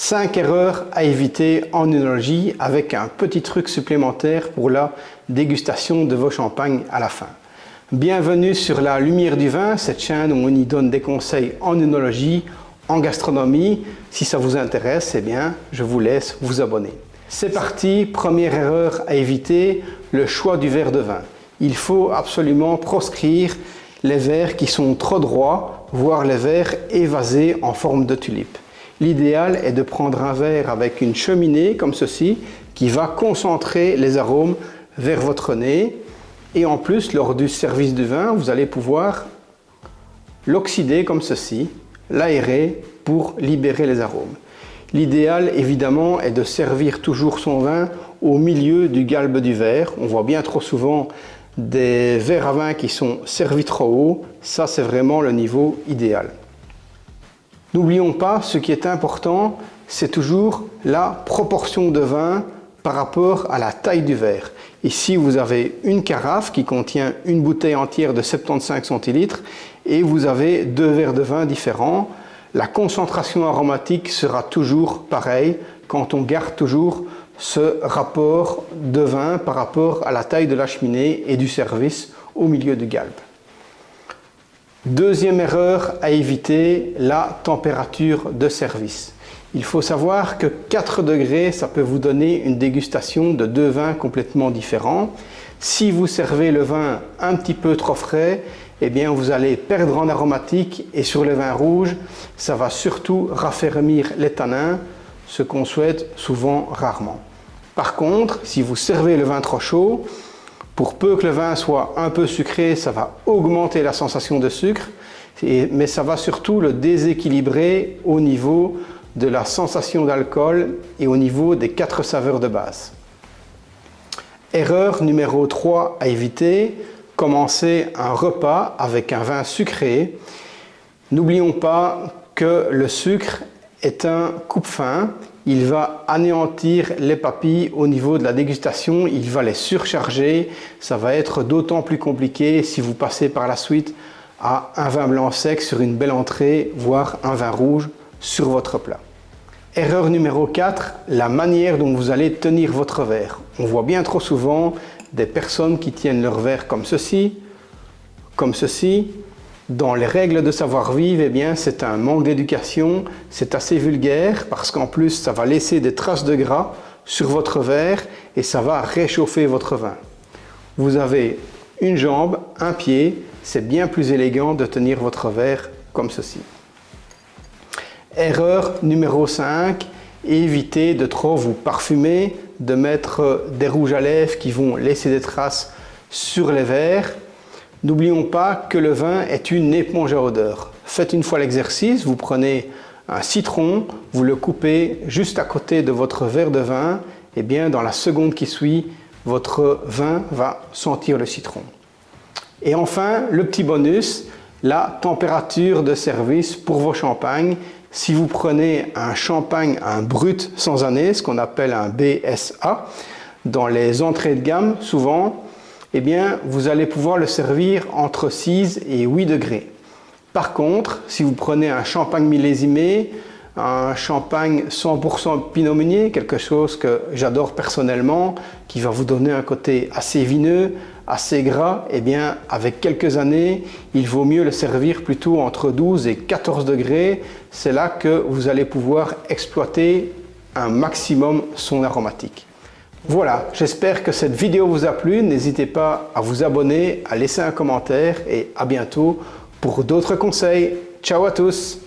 5 erreurs à éviter en œnologie avec un petit truc supplémentaire pour la dégustation de vos champagnes à la fin. Bienvenue sur la Lumière du Vin, cette chaîne où on y donne des conseils en œnologie, en gastronomie. Si ça vous intéresse, eh bien, je vous laisse vous abonner. C'est parti, première erreur à éviter, le choix du verre de vin. Il faut absolument proscrire les verres qui sont trop droits, voire les verres évasés en forme de tulipe. L'idéal est de prendre un verre avec une cheminée comme ceci qui va concentrer les arômes vers votre nez. Et en plus, lors du service du vin, vous allez pouvoir l'oxyder comme ceci, l'aérer pour libérer les arômes. L'idéal, évidemment, est de servir toujours son vin au milieu du galbe du verre. On voit bien trop souvent des verres à vin qui sont servis trop haut. Ça, c'est vraiment le niveau idéal. N'oublions pas, ce qui est important, c'est toujours la proportion de vin par rapport à la taille du verre. Ici, vous avez une carafe qui contient une bouteille entière de 75 centilitres et vous avez 2 verres de vin différents. La concentration aromatique sera toujours pareille quand on garde toujours ce rapport de vin par rapport à la taille de la cheminée et du service au milieu du galbe. Deuxième erreur à éviter, la température de service. Il faut savoir que 4 degrés, ça peut vous donner une dégustation de 2 vins complètement différents. Si vous servez le vin un petit peu trop frais, eh bien vous allez perdre en aromatique et sur les vins rouges, ça va surtout raffermir les tanins, ce qu'on souhaite souvent rarement. Par contre, si vous servez le vin trop chaud, pour peu que le vin soit un peu sucré, ça va augmenter la sensation de sucre, mais ça va surtout le déséquilibrer au niveau de la sensation d'alcool et au niveau des 4 saveurs de base. Erreur numéro 3 à éviter, commencer un repas avec un vin sucré. N'oublions pas que le sucre est un coupe-faim. Il va anéantir les papilles au niveau de la dégustation, il va les surcharger. Ça va être d'autant plus compliqué si vous passez par la suite à un vin blanc sec sur une belle entrée, voire un vin rouge sur votre plat. Erreur numéro 4, la manière dont vous allez tenir votre verre. On voit bien trop souvent des personnes qui tiennent leur verre comme ceci, comme ceci. Dans les règles de savoir-vivre, eh bien, c'est un manque d'éducation, c'est assez vulgaire parce qu'en plus, ça va laisser des traces de gras sur votre verre et ça va réchauffer votre vin. Vous avez une jambe, un pied, c'est bien plus élégant de tenir votre verre comme ceci. Erreur numéro 5, évitez de trop vous parfumer, de mettre des rouges à lèvres qui vont laisser des traces sur les verres. N'oublions pas que le vin est une éponge à odeur. Faites une fois l'exercice, vous prenez un citron, vous le coupez juste à côté de votre verre de vin, et bien dans la seconde qui suit, votre vin va sentir le citron. Et enfin, le petit bonus, la température de service pour vos champagnes. Si vous prenez un champagne, un brut sans année, ce qu'on appelle un BSA, dans les entrées de gamme, souvent, eh bien, vous allez pouvoir le servir entre 6 et 8 degrés. Par contre, si vous prenez un champagne millésimé, un champagne 100% Pinot Meunier, quelque chose que j'adore personnellement, qui va vous donner un côté assez vineux, assez gras, eh bien, avec quelques années, il vaut mieux le servir plutôt entre 12 et 14 degrés. C'est là que vous allez pouvoir exploiter un maximum son aromatique. Voilà, j'espère que cette vidéo vous a plu. N'hésitez pas à vous abonner, à laisser un commentaire et à bientôt pour d'autres conseils. Ciao à tous!